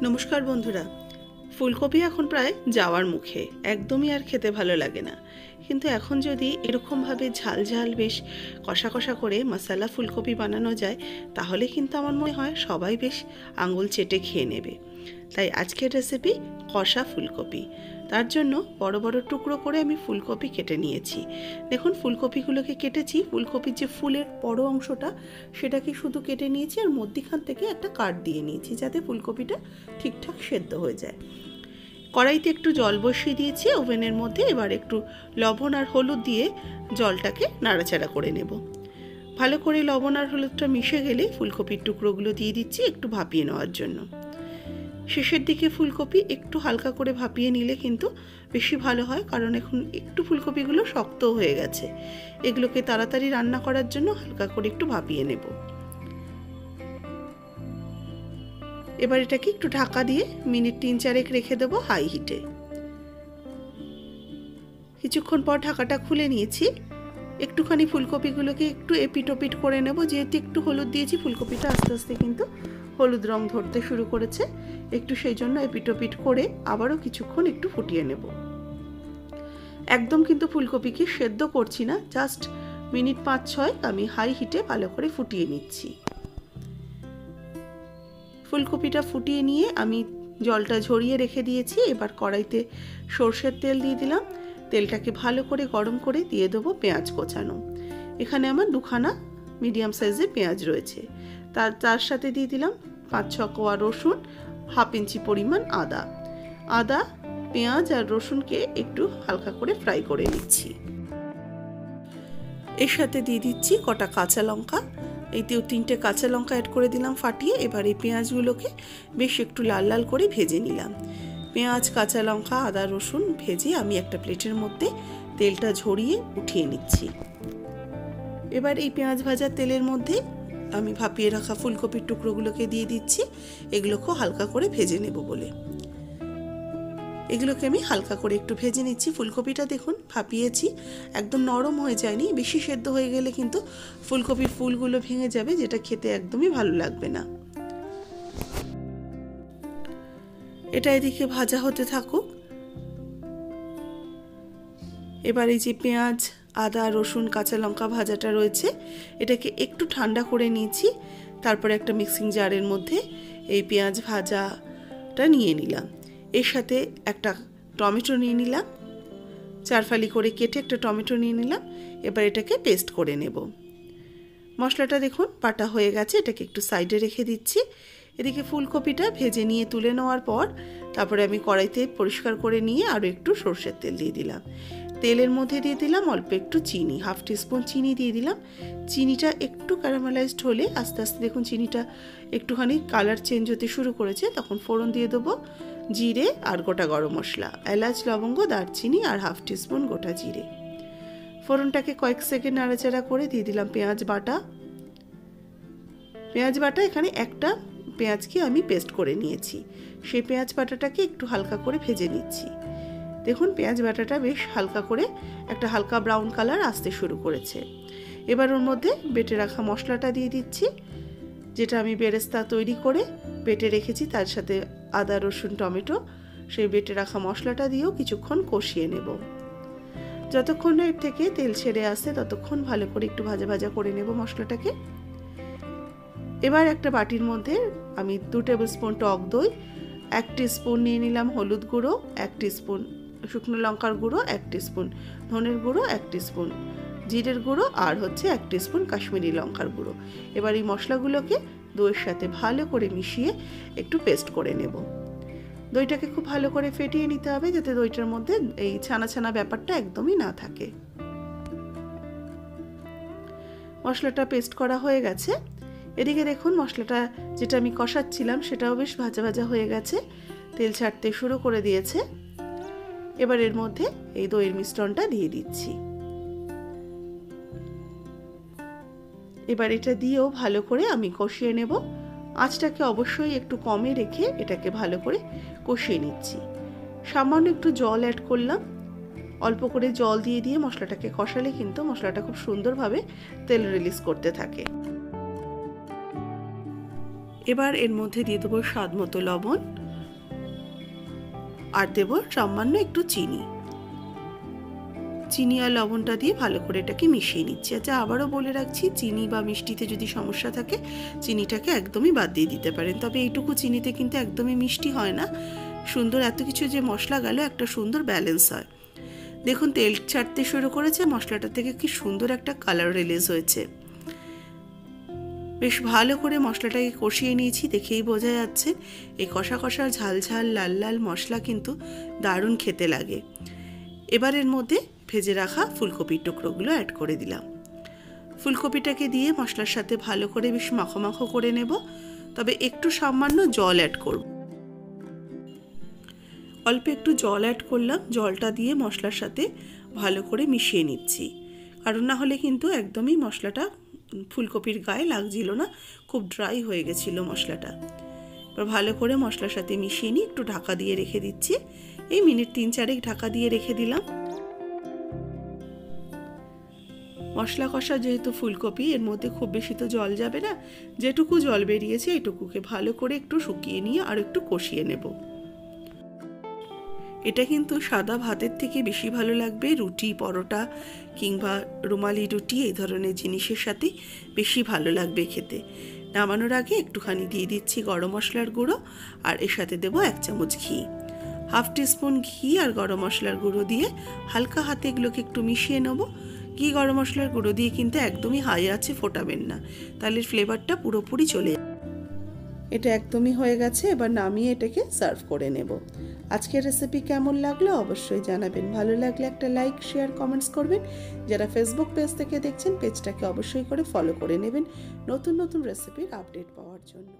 নমস্কার বন্ধুরা। ফুলকপি এখন প্রায় যাওয়ার মুখে, একদমই আর খেতে ভালো লাগে না। কিন্তু এখন যদি এরকমভাবে ঝাল ঝাল বেশ কষা কষা করে মশলা ফুলকপি বানানো যায়, তাহলে কিন্তু আমার মনে হয় সবাই বেশ আঙুল চেটে খেয়ে নেবে। তাই আজকের রেসিপি কষা ফুলকপি। তার জন্য বড় বড় টুকরো করে আমি ফুলকপি কেটে নিয়েছি। দেখুন, ফুলকপিগুলোকে কেটেছি, ফুলকপির যে ফুলের বড় অংশটা সেটাকে শুধু কেটে নিয়েছি, আর মধ্যিখান থেকে একটা কাট দিয়ে নিয়েছি যাতে ফুলকপিটা ঠিকঠাক সেদ্ধ হয়ে যায়। কড়াইতে একটু জল বসিয়ে দিয়েছি ওভেনের মধ্যে। এবার একটু লবণ আর হলুদ দিয়ে জলটাকে নাড়াচাড়া করে নেব। ভালো করে লবণ আর হলুদটা মিশে গেলে ফুলকপির টুকরোগুলো দিয়ে দিচ্ছি একটু ভাপিয়ে নেওয়ার জন্য। শেষের দিকে ফুলকপি একটু হালকা করে ভাপিয়ে নিলে কিন্তু বেশি ভালো হয়, কারণ এখন একটু ফুলকপিগুলো শক্ত হয়ে গেছে। এগুলোকে তাড়াতাড়ি রান্না করার জন্য হালকা করে একটু ভাপিয়ে নেব। এবার এটাকে একটু ঢাকা দিয়ে মিনিট 3-4 রেখে দেবো হাই হিটে। কিছুক্ষণ পর ঢাকাটা খুলে নিয়েছি। একটুখানি ফুলকপিগুলোকে একটু এপিট ওপিট করে নেব, যেহেতু একটু হলুদ দিয়েছি ফুলকপিটা আস্তে আস্তে কিন্তু হলুদ রং ধরতে শুরু করেছে, একটু সেই জন্য এপিট ওপিট করে আবারও কিছুক্ষণ একটু ফুটিয়ে নেব। একদম কিন্তু ফুলকপিকে সেদ্ধ করছি না, জাস্ট মিনিট 5-6 আমি হাই হিটে ভালো করে ফুটিয়ে নিচ্ছি। ফুলকপিটা ফুটিয়ে নিয়ে আমি জলটা ঝরিয়ে রেখে দিয়েছি। এবার কড়াইতে সর্ষের তেল দিয়ে দিলাম। তেলটাকে ভালো করে গরম করে দিয়ে দেবো পেঁয়াজ কোচানো। এখানে আমার 2খানা মিডিয়াম সাইজের পেঁয়াজ রয়েছে। তার সাথে দিয়ে দিলাম 5-6 কোয়া রসুন, হাফ ইঞ্চি পরিমাণ আদা, পেঁয়াজ আর রসুনকে একটু হালকা করে ফ্রাই করে নিচ্ছি। এর সাথে দিয়ে দিচ্ছি কটা কাঁচা লঙ্কা। এই 3টে কাঁচা লঙ্কা অ্যাড করে দিলাম ফাটিয়ে। এবার এই পেঁয়াজগুলোকে বেশ একটু লাল লাল করে ভেজে নিলাম। পেঁয়াজ, কাঁচা লঙ্কা, আদা, রসুন ভেজে আমি একটা প্লেটের মধ্যে তেলটা ঝরিয়ে উঠিয়ে নিচ্ছি। এবার এই পেঁয়াজ ভাজার তেলের মধ্যে আমি ভাপিয়ে রাখা ফুলকপির টুকরোগুলোকে দিয়ে দিচ্ছি। এগুলোকেও হালকা করে ভেজে নেব বলে এগুলোকে আমি হালকা করে একটু ভেজে নিচ্ছি। ফুলকপিটা দেখুন ভাপিয়েছি, একদম নরম হয়ে যায়নি। বেশি সেদ্ধ হয়ে গেলে কিন্তু ফুলকপির ফুলগুলো ভেঙে যাবে, যেটা খেতে একদমই ভালো লাগবে না। এটা এদিকে ভাজা হতে থাকুক। এবার এই যে পেঁয়াজ, আদা, রসুন, কাঁচা লঙ্কা ভাজাটা রয়েছে, এটাকে একটু ঠান্ডা করে নিয়েছি। তারপরে একটা মিক্সিং জারের মধ্যে এই পেঁয়াজ ভাজাটা নিয়ে নিলাম। এর সাথে একটা টমেটো নিয়ে নিলাম, 4 ফালি করে কেটে একটা টমেটো নিয়ে নিলাম। এবার এটাকে পেস্ট করে নেব। মশলাটা দেখুন বাটা হয়ে গেছে, এটাকে একটু সাইডে রেখে দিচ্ছি। এদিকে ফুলকপিটা ভেজে নিয়ে তুলে নেওয়ার পর তারপরে আমি কড়াইতে পরিষ্কার করে নিয়ে আরও একটু সর্ষের তেল দিয়ে দিলাম। তেলের মধ্যে দিয়ে দিলাম অল্প একটু চিনি, হাফ টিস্পুন চিনি দিয়ে দিলাম। চিনিটা একটু ক্যারামেলাইজড হলে আস্তে আস্তে দেখুন চিনিটা একটুখানি কালার চেঞ্জ হতে শুরু করেছে, তখন ফোড়ন দিয়ে দেবো জিরে আর গোটা গরম মশলা, এলাচ, লবঙ্গ, দারচিনি আর হাফ টিস্পুন গোটা জিরে। ফোড়নটাকে কয়েক সেকেন্ড নাড়াচাড়া করে দিয়ে দিলাম পেঁয়াজ বাটা। এখানে একটা পেঁয়াজকে আমি পেস্ট করে নিয়েছি, সেই পেঁয়াজ বাটাটাকে একটু হালকা করে ভেজে নিচ্ছি। দেখুন পেঁয়াজ বাটাটা বেশ হালকা করে একটা হালকা ব্রাউন কালার আসতে শুরু করেছে। এবার ওর মধ্যে বেটে রাখা মশলাটা দিয়ে দিচ্ছি, যেটা আমি বেরেস্তা তৈরি করে বেটে রেখেছি। তার সাথে আদা, রসুন, টমেটো, সেই বেটে রাখা মশলাটা দিয়েও কিছুক্ষণ কষিয়ে নেব। যতক্ষণ এর থেকে তেল ছেড়ে আসে ততক্ষণ ভালো করে একটু ভাজা ভাজা করে নেব মশলাটাকে। এবার একটা বাটির মধ্যে আমি 2 টেবিল স্পুন টক দই, 1 টিস্পুন নিয়ে নিলাম হলুদ গুঁড়ো, 1 টিস্পুন শুকনো লঙ্কার গুঁড়ো, 1 টিস্পুন ধনের গুঁড়ো, 1 টিস্পুন জিরের গুঁড়ো আর 1 টিস্পুন কাশ্মীরি লঙ্কার গুঁড়ো। এবার এই মশলাগুলোকে দইয়ের সাথে ভালো করে মিশিয়ে একটু পেস্ট করে নেব। দইটাকে খুব ভালো করে ফেটিয়ে নিতে হবে, যাতে দইটার মধ্যে এই ছানা ছানা ব্যাপারটা একদমই না থাকে। মশলাটা পেস্ট করা হয়ে গেছে। এদিকে দেখুন মশলাটা যেটা আমি কষাচ্ছিলাম সেটাও বেশ ভাজা ভাজা হয়ে গেছে, তেল ছাড়তে শুরু করে দিয়েছে। এবার এর মধ্যে এই দইয়ের মিশ্রণটা দিয়ে দিচ্ছি। এবার এটা দিয়েও ভালো করে আমি কষিয়ে নেব। আঁচটাকে অবশ্যই একটু কমে রেখে এটাকে ভালো করে কষিয়ে নিচ্ছি। সামান্য একটু জল অ্যাড করলাম, অল্প করে জল দিয়ে দিয়ে মশলাটাকে কষালে কিন্তু মশলাটা খুব সুন্দরভাবে তেল রিলিজ করতে থাকে। এবার এর মধ্যে দিয়ে দেবো স্বাদ মতো লবণ, আর দেব সামান্য একটু চিনি। চিনি আর লবণটা দিয়ে ভালো করে এটাকে মিশিয়ে নিচ্ছি। আচ্ছা, আবারও বলে রাখছি, চিনি বা মিষ্টিতে যদি সমস্যা থাকে চিনিটাকে একদমই বাদ দিয়ে দিতে পারেন। তবে এইটুকু চিনিতে কিন্তু একদমই মিষ্টি হয় না। সুন্দর এত কিছু যে মশলা গেল, একটা সুন্দর ব্যালেন্স হয়। দেখুন তেল ছাড়তে শুরু করেছে, মশলাটা থেকে কি সুন্দর একটা কালার রিলিজ হয়েছে। বেশ ভালো করে মশলাটাকে কষিয়ে নিয়েছি, দেখেই বোঝা যাচ্ছে। এই কষা কষা ঝাল ঝাল লাল লাল মশলা কিন্তু দারুণ খেতে লাগে। এবার এর মধ্যে ভেজে রাখা ফুলকপির টুকরোগুলো অ্যাড করে দিলাম। ফুলকপিটাকে দিয়ে মশলার সাথে ভালো করে বেশ মাখো মাখো করে নেব। তবে একটু সামান্য জল অ্যাড করব। অল্প একটু জল অ্যাড করলাম, জলটা দিয়ে মশলার সাথে ভালো করে মিশিয়ে নিচ্ছি। কারণ না হলে কিন্তু একদমই মশলাটা ফুলকপির গায়ে লাগছিল না, খুব ড্রাই হয়ে গেছিলো মশলাটা। এবার ভালো করে মশলার সাথে মিশিয়ে নিয়ে একটু ঢাকা দিয়ে রেখে দিচ্ছি। এই মিনিট 3-4 ঢাকা দিয়ে রেখে দিলাম। মশলা কষা যেহেতু ফুলকপি, এর মধ্যে খুব বেশি তো জল যাবে না। যেটুকু জল বেরিয়েছে এটুকুকে ভালো করে একটু শুকিয়ে নিয়ে আর একটু কষিয়ে নেব। এটা কিন্তু সাদা ভাতের থেকে বেশি ভালো লাগবে রুটি, পরোটা কিংবা রুমালি রুটি এই ধরনের জিনিসের সাথে বেশি ভালো লাগবে খেতে। নামানোর আগে একটুখানি দিয়ে দিচ্ছি গরম মশলার গুঁড়ো, আর এর সাথে দেবো 1 চামচ ঘি। 1/2 টিস্পুন ঘি আর গরম মশলার গুঁড়ো দিয়ে হালকা হাতে এগুলোকে একটু মিশিয়ে নেব। ঘি গরম মশলার গুঁড়ো দিয়ে কিন্তু একদমই হাই আছে ফোটাবেন না, তাহলে ফ্লেভারটা পুরোপুরি চলে যাবে। এটা একদমই হয়ে গেছে, এবার নামিয়ে এটাকে সার্ভ করে নেব। আজকের রেসিপি কেমন লাগলো অবশ্যই জানাবেন। ভালো লাগলে একটা লাইক, শেয়ার, কমেন্টস করবেন। যারা ফেসবুক পেজ থেকে দেখছেন, পেজটাকে অবশ্যই করে ফলো করে নেবেন নতুন নতুন রেসিপির আপডেট পাওয়ার জন্য।